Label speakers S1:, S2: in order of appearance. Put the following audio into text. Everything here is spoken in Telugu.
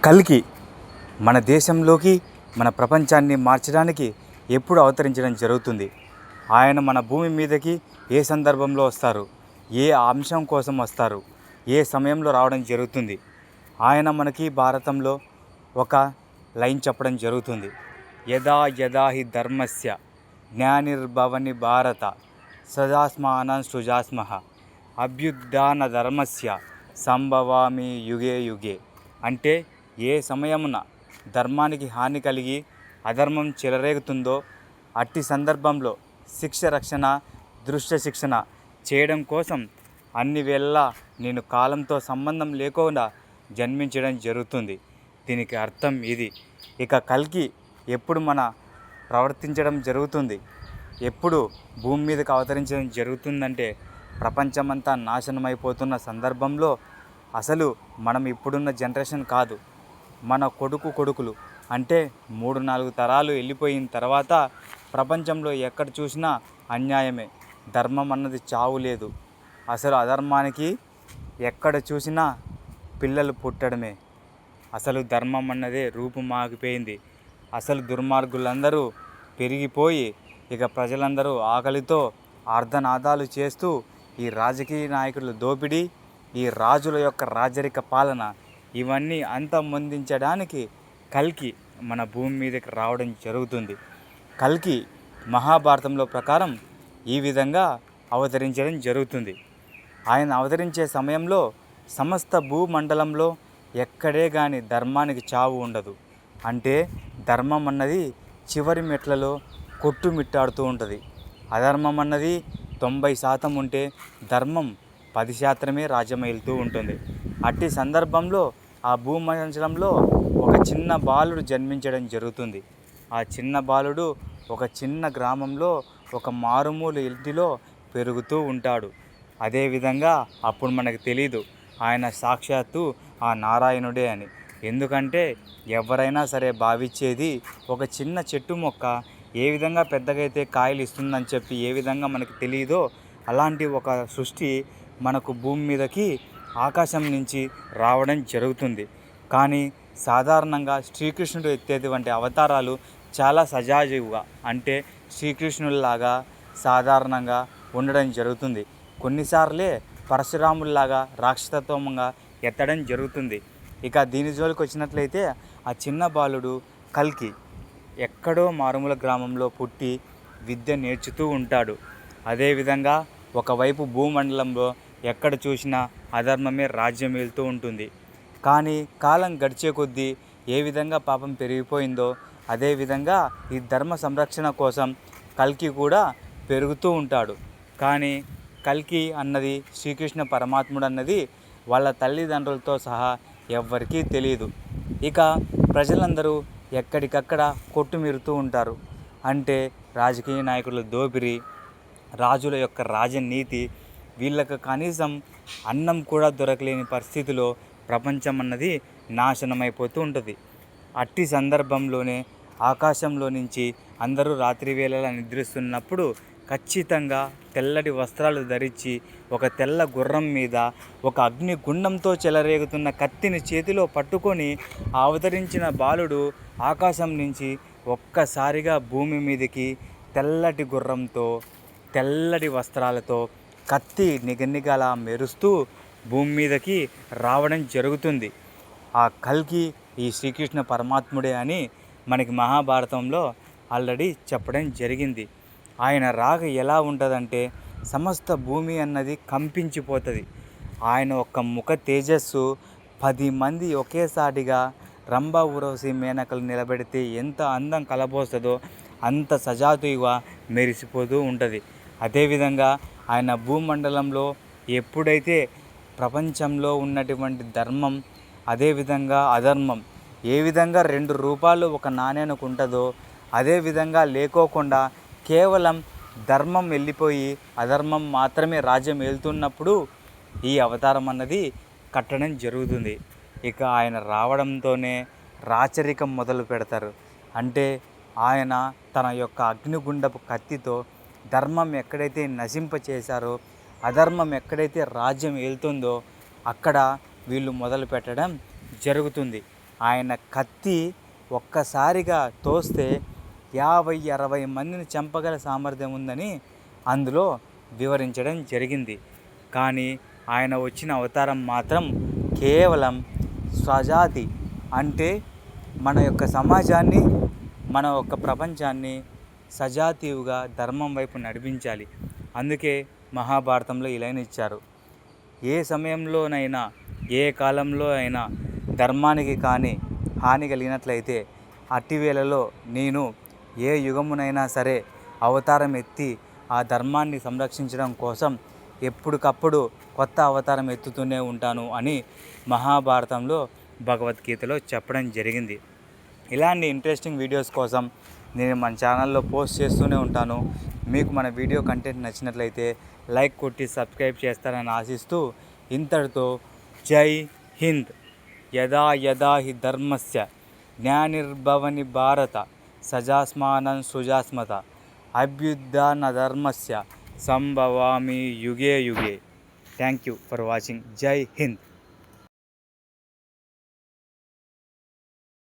S1: కల్కి మన దేశంలోకి మన ప్రపంచాన్ని మార్చడానికి ఎప్పుడు అవతరించడం జరుగుతుంది. ఆయన మన భూమి మీదకి ఏ సందర్భంలో వస్తారు, ఏ అంశం కోసం వస్తారు, ఏ సమయంలో రావడం జరుగుతుంది. ఆయన మనకి భారతంలో ఒక లైన్ చెప్పడం జరుగుతుంది. యదా యదా హి ధర్మస్య జ్ఞానిర్భవని భారత సదాస్మానం సృజాస్మః అభ్యుత్థాన ధర్మస్య సంభవామి యుగే యుగే. అంటే ఏ సమయమున ధర్మానికి హాని కలిగి అధర్మం చెలరేగుతుందో అట్టి సందర్భంలో శిక్ష రక్షణ దృష్ట శిక్షణ చేయడం కోసం అన్ని వేళ నేను కాలంతో సంబంధం లేకుండా జన్మించడం జరుగుతుంది. దీనికి అర్థం ఇది. ఇక కల్కి ఎప్పుడు మన ప్రవర్తించడం జరుగుతుంది, ఎప్పుడు భూమి మీదకి అవతరించడం జరుగుతుందంటే ప్రపంచమంతా నాశనమైపోతున్న సందర్భంలో. అసలు మనం ఇప్పుడున్న జనరేషన్ కాదు, మన కొడుకులు అంటే 3-4 తరాలు వెళ్ళిపోయిన తర్వాత ప్రపంచంలో ఎక్కడ చూసినా అన్యాయమే. ధర్మం అన్నది చావు లేదు. అసలు అధర్మానికి ఎక్కడ చూసినా పిల్లలు పుట్టడమే. అసలు ధర్మం అన్నదే రూపుమాగిపోయింది. అసలు దుర్మార్గులందరూ పెరిగిపోయి ఇక ప్రజలందరూ ఆకలితో ఆర్ధనాదాలు చేస్తూ ఈ రాజకీయ నాయకుల దోపిడీ, ఈ రాజుల యొక్క రాజరిక పాలన ఇవన్నీ అంతమొందించడానికి కల్కి మన భూమి మీదకి రావడం జరుగుతుంది. కల్కి మహాభారతంలో ప్రకారం ఈ విధంగా అవతరించడం జరుగుతుంది. ఆయన అవతరించే సమయంలో సమస్త భూమండలంలో ఎక్కడే కానీ ధర్మానికి చావు ఉండదు. అంటే ధర్మం అన్నది చివరి మెట్లలో కొట్టుమిట్టాడుతూ ఉంటుంది. అధర్మం అన్నది 90% ఉంటే ధర్మం 10% రాజ్యమేలుతూ ఉంటుంది. అట్టి సందర్భంలో ఆ భూమండలంలో ఒక చిన్న బాలుడు జన్మించడం జరుగుతుంది. ఆ చిన్న బాలుడు ఒక చిన్న గ్రామంలో ఒక మారుమూల ఇంటిలో పెరుగుతూ ఉంటాడు. అదేవిధంగా అప్పుడు మనకు తెలీదు ఆయన సాక్షాత్తు ఆ నారాయణుడే అని. ఎందుకంటే ఎవరైనా సరే భావించేది ఒక చిన్న చెట్టు మొక్క ఏ విధంగా పెద్దగైతే కాయలు ఇస్తుందని చెప్పి ఏ విధంగా మనకు తెలియదో అలాంటి ఒక సృష్టి మనకు భూమి మీదకి ఆకాశం నుంచి రావడం జరుగుతుంది. కానీ సాధారణంగా శ్రీకృష్ణుడు ఎత్తేటువంటి అవతారాలు చాలా సజావుగా అంటే శ్రీకృష్ణుల్లాగా సాధారణంగా ఉండడం జరుగుతుంది. కొన్నిసార్లే పరశురాముల్లాగా రాక్షసత్వంగా ఎత్తడం జరుగుతుంది. ఇక దీని జోలికి వచ్చినట్లయితే ఆ చిన్న బాలుడు కల్కి ఎక్కడో మారుమూల గ్రామంలో పుట్టి విద్య నేర్చుతూ ఉంటాడు. అదేవిధంగా ఒకవైపు భూమండలంలో ఎక్కడ చూసినా అధర్మమే రాజ్యం వెళ్తూ ఉంటుంది. కానీ కాలం గడిచే కొద్దీ ఏ విధంగా పాపం పెరిగిపోయిందో అదేవిధంగా ఈ ధర్మ సంరక్షణ కోసం కల్కి కూడా పెరుగుతూ ఉంటాడు. కానీ కల్కి అన్నది శ్రీకృష్ణ పరమాత్ముడు అన్నది వాళ్ళ తల్లిదండ్రులతో సహా ఎవ్వరికీ తెలియదు. ఇక ప్రజలందరూ ఎక్కడికక్కడ కొట్టుమిరుతూ ఉంటారు. అంటే రాజకీయ నాయకుల దోపిడీ, రాజుల యొక్క రాజనీతి, వీళ్ళకు కనీసం అన్నం కూడా దొరకలేని పరిస్థితిలో ప్రపంచం అన్నది నాశనమైపోతూ ఉంటుంది. అట్టి సందర్భంలోనే ఆకాశంలో నుంచి అందరూ రాత్రి వేళలా నిద్రిస్తున్నప్పుడు ఖచ్చితంగా తెల్లటి వస్త్రాలు ధరించి ఒక తెల్ల గుర్రం మీద ఒక అగ్నిగుండంతో చెలరేగుతున్న కత్తిని చేతిలో పట్టుకొని అవతరించిన బాలుడు ఆకాశం నుంచి ఒక్కసారిగా భూమి మీదకి తెల్లటి గుర్రంతో తెల్లటి వస్త్రాలతో కత్తి నిగనిగలా మెరుస్తూ భూమి మీదకి రావడం జరుగుతుంది. ఆ కల్కి ఈ శ్రీకృష్ణ పరమాత్ముడే అని మనకి మహాభారతంలో ఆల్రెడీ చెప్పడం జరిగింది. ఆయన రాక ఎలా ఉంటుందంటే సమస్త భూమి అన్నది కంపించిపోతుంది. ఆయన ఒక్క ముఖ తేజస్సు 10 మంది ఒకేసాటిగా రంభ ఊర్వశి మేనకలు నిలబెడితే ఎంత అందం కలబోస్తుందో అంత సజాతుగా మెరిసిపోతూ ఉంటుంది. అదేవిధంగా ఆయన భూమండలంలో ఎప్పుడైతే ప్రపంచంలో ఉన్నటువంటి ధర్మం అదేవిధంగా అధర్మం ఏ విధంగా 2 రూపాయలు ఒక నాణ్యానికి ఉంటుందో అదేవిధంగా లేకోకుండా కేవలం ధర్మం వెళ్ళిపోయి అధర్మం మాత్రమే రాజ్యం వెళ్తున్నప్పుడు ఈ అవతారం అన్నది కట్టడం జరుగుతుంది. ఇక ఆయన రావడంతోనే రాచరికం మొదలు పెడతారు. అంటే ఆయన తన యొక్క అగ్నిగుండపు కత్తితో ధర్మం ఎక్కడైతే నశింప చేశారో అధర్మం ఎక్కడైతే రాజ్యం వెళ్తుందో అక్కడ వీళ్ళు మొదలు పెట్టడం జరుగుతుంది. ఆయన కత్తి ఒక్కసారిగా తోస్తే 50-60 మందిని చంపగల సామర్థ్యం ఉందని అందులో వివరించడం జరిగింది. కానీ ఆయన వచ్చిన అవతారం మాత్రం కేవలం స్వజాతి అంటే మన యొక్క సమాజాన్ని, మన యొక్క ప్రపంచాన్ని సజాతీయుగా ధర్మం వైపు నడిపించాలి. అందుకే మహాభారతంలో ఈ లైన్ ఇచ్చారు, ఏ సమయంలోనైనా ఏ కాలంలో అయినా ధర్మానికి కానీ హాని కలిగినట్లయితే అట్టి వేళలో నేను ఏ యుగమునైనా సరే అవతారం ఎత్తి ఆ ధర్మాన్ని సంరక్షించడం కోసం ఎప్పటికప్పుడు కొత్త అవతారం ఎత్తుతూనే ఉంటాను అని మహాభారతంలో భగవద్గీతలో చెప్పడం జరిగింది. ఇలాంటి ఇంట్రెస్టింగ్ వీడియోస్ కోసం నేను మన ఛానల్లో పోస్ట్ చేస్తూనే ఉంటాను. మీకు మన వీడియో కంటెంట్ నచ్చినట్లయితే లైక్ కొట్టి సబ్స్క్రైబ్ చేస్తారని ఆశిస్తూ ఇంతటితో జై హింద్. యదా యదా హి ధర్మస్య జ్ఞానిర్భవని భారత సజాస్మానం సుజాస్మత అభ్యుత్థాన ధర్మస్య సంభవామి యుగే యుగే. Thank you for watching. జై హింద్.